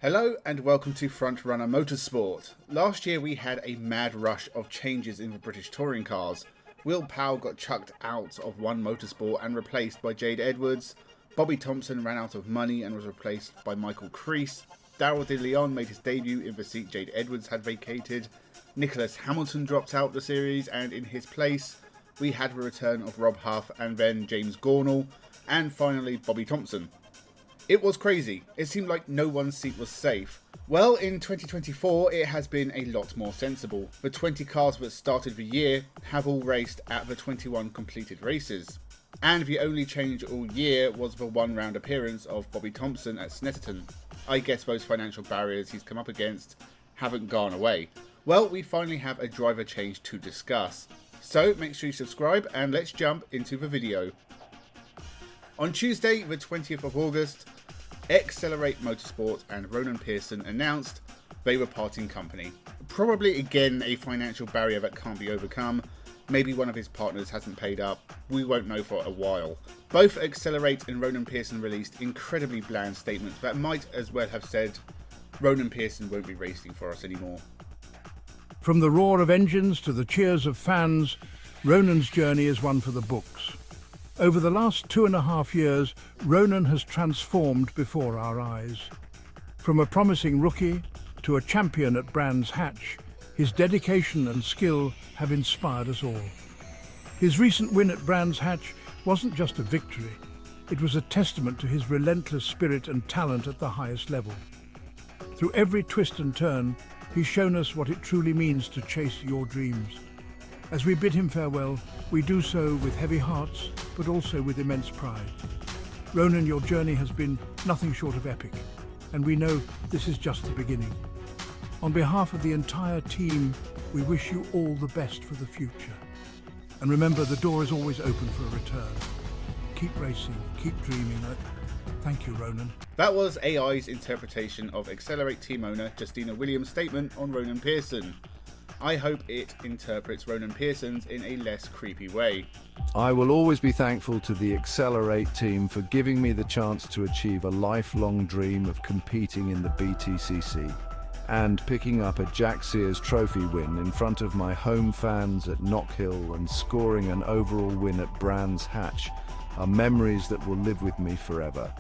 Hello and welcome to Frontrunner Motorsport. Last year we had a mad rush of changes in the British touring cars. Will Powell got chucked out of One Motorsport and replaced by Jade Edwards. Bobby Thompson ran out of money and was replaced by Michael Creese. Darrell De Leon made his debut in the seat Jade Edwards had vacated. Nicholas Hamilton dropped out of the series, and in his place we had the return of Rob Huff and then James Gornall, and finally Bobby Thompson. It was crazy. It seemed like no one's seat was safe. Well, in 2024 it has been a lot more sensible. The 20 cars that started the year have all raced at the 21 completed races. And the only change all year was the one round appearance of Bobby Thompson at Snetterton. I guess those financial barriers he's come up against haven't gone away. Well, we finally have a driver change to discuss. So make sure you subscribe and let's jump into the video. On Tuesday, the 20th of August, Accelerate Motorsport and Ronan Pearson announced they were parting company. Probably again a financial barrier that can't be overcome. Maybe one of his partners hasn't paid up. We won't know for a while. Both Accelerate and Ronan Pearson released incredibly bland statements that might as well have said, Ronan Pearson won't be racing for us anymore. From the roar of engines to the cheers of fans, Ronan's journey is one for the books. Over the last 2.5 years, Ronan has transformed before our eyes. From a promising rookie to a champion at Brands Hatch, his dedication and skill have inspired us all. His recent win at Brands Hatch wasn't just a victory, it was a testament to his relentless spirit and talent at the highest level. Through every twist and turn, he's shown us what it truly means to chase your dreams. As we bid him farewell, we do so with heavy hearts, but also with immense pride. Ronan, your journey has been nothing short of epic, and we know this is just the beginning. On behalf of the entire team, we wish you all the best for the future. And remember, the door is always open for a return. Keep racing, keep dreaming. Thank you, Ronan. That was AI's interpretation of Accelerate team owner Justina Williams' statement on Ronan Pearson. I hope it interprets Ronan Pearson's in a less creepy way. I will always be thankful to the Accelerate team for giving me the chance to achieve a lifelong dream of competing in the BTCC and picking up a Jack Sears Trophy win in front of my home fans at Knockhill and scoring an overall win at Brands Hatch are memories that will live with me forever.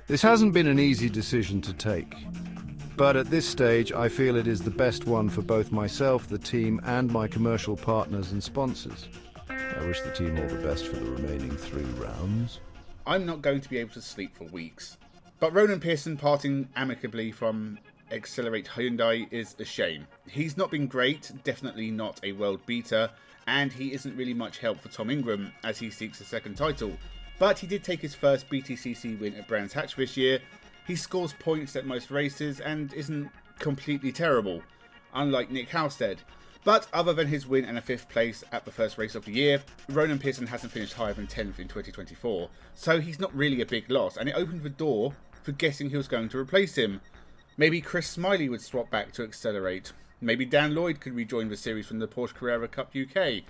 This hasn't been an easy decision to take, but at this stage I feel it is the best one for both myself, the team, and my commercial partners and sponsors. I wish the team all the best for the remaining 3 rounds. I'm not going to be able to sleep for weeks. But Ronan Pearson parting amicably from Accelerate Hyundai is a shame. He's not been great, definitely not a world beater, and he isn't really much help for Tom Ingram as he seeks a second title. But he did take his first BTCC win at Brands Hatch this year. He scores points at most races and isn't completely terrible, unlike Nick Halstead. But other than his win and a 5th place at the first race of the year, Ronan Pearson hasn't finished higher than 10th in 2024, so he's not really a big loss, and it opened the door for guessing who was going to replace him. Maybe Chris Smiley would swap back to Accelerate. Maybe Dan Lloyd could rejoin the series from the Porsche Carrera Cup UK.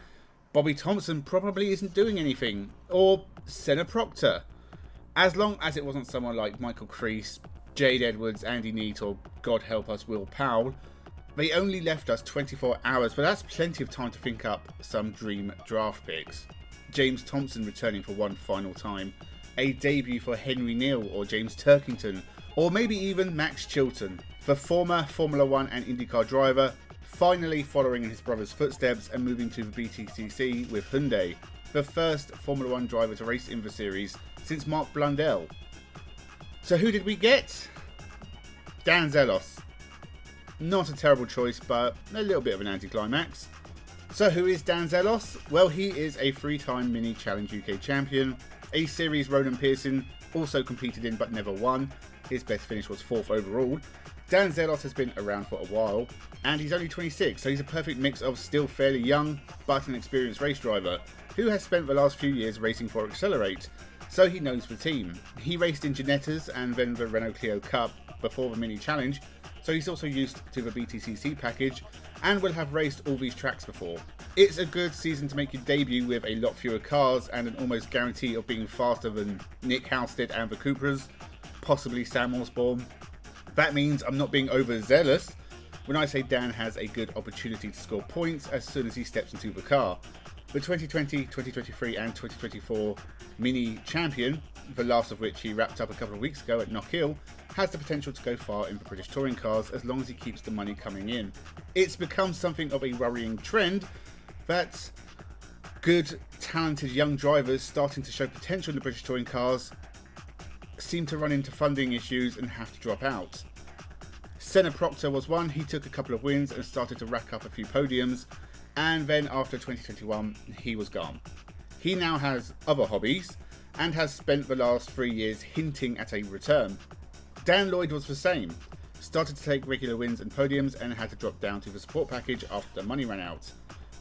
Bobby Thompson probably isn't doing anything. Or Senna Proctor. As long as it wasn't someone like Michael Creese, Jade Edwards, Andy Neate, or God help us, Will Powell. They only left us 24 hours, but that's plenty of time to think up some dream draft picks. James Thompson returning for one final time. A debut for Henry Neal or James Turkington, or maybe even Max Chilton, the former Formula 1 and IndyCar driver, finally following in his brother's footsteps and moving to the BTCC with Hyundai, the first Formula 1 driver to race in the series since Mark Blundell. So who did we get? Dan Zelos. Not a terrible choice, but a little bit of an anticlimax. So who is Dan Zelos? Well, he is a 3-time Mini Challenge UK champion, a series Ronan Pearson also competed in but never won. His best finish was 4th overall. Dan Zelos has been around for a while, and he's only 26, so he's a perfect mix of still fairly young, but an experienced race driver, who has spent the last few years racing for Accelerate, so he knows the team. He raced in Ginettas and then the Renault Clio Cup before the Mini Challenge, so he's also used to the BTCC package, and will have raced all these tracks before. It's a good season to make your debut with a lot fewer cars and an almost guarantee of being faster than Nick Halstead and the Cupras, possibly Sam Osborne. That means I'm not being overzealous when I say Dan has a good opportunity to score points as soon as he steps into the car. The 2020, 2023 and 2024 Mini Champion, the last of which he wrapped up a couple of weeks ago at Knockhill, has the potential to go far in the British touring cars as long as he keeps the money coming in. It's become something of a worrying trend that good, talented young drivers starting to show potential in the British touring cars seem to run into funding issues and have to drop out. Senna Proctor was one. He took a couple of wins and started to rack up a few podiums, and then after 2021 he was gone. He now has other hobbies and has spent the last 3 years hinting at a return. Dan Lloyd was the same. Started to take regular wins and podiums and had to drop down to the support package after the money ran out.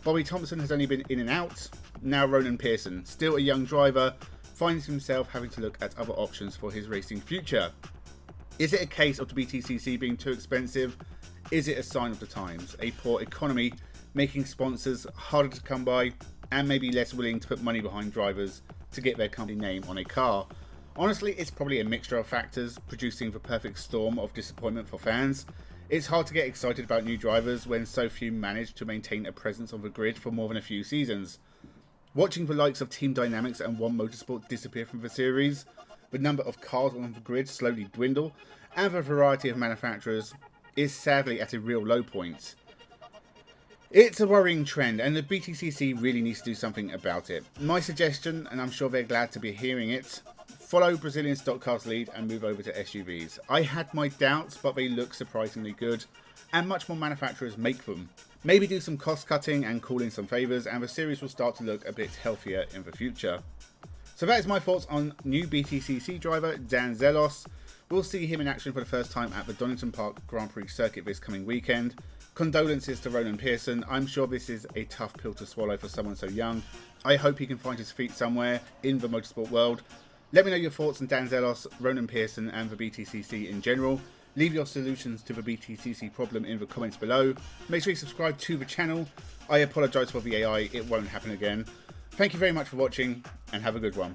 Bobby Thompson has only been in and out. Now Ronan Pearson, still a young driver, finds himself having to look at other options for his racing future. Is it a case of the BTCC being too expensive? Is it a sign of the times? A poor economy making sponsors harder to come by and maybe less willing to put money behind drivers to get their company name on a car? Honestly, it's probably a mixture of factors producing the perfect storm of disappointment for fans. It's hard to get excited about new drivers when so few manage to maintain a presence on the grid for more than a few seasons. Watching the likes of Team Dynamics and One Motorsport disappear from the series, the number of cars on the grid slowly dwindle, and the variety of manufacturers is sadly at a real low point. It's a worrying trend, and the BTCC really needs to do something about it. My suggestion, and I'm sure they're glad to be hearing it, follow Brazilian stock cars lead and move over to SUVs. I had my doubts, but they look surprisingly good, and much more manufacturers make them. Maybe do some cost cutting and call in some favours, and the series will start to look a bit healthier in the future. So that is my thoughts on new BTCC driver Dan Zelos. We'll see him in action for the first time at the Donington Park Grand Prix circuit this coming weekend. Condolences to Ronan Pearson. I'm sure this is a tough pill to swallow for someone so young. I hope he can find his feet somewhere in the motorsport world. Let me know your thoughts on Dan Zelos, Ronan Pearson and the BTCC in general. Leave your solutions to the BTCC problem in the comments below. Make sure you subscribe to the channel. I apologise for the AI, it won't happen again. Thank you very much for watching and have a good one.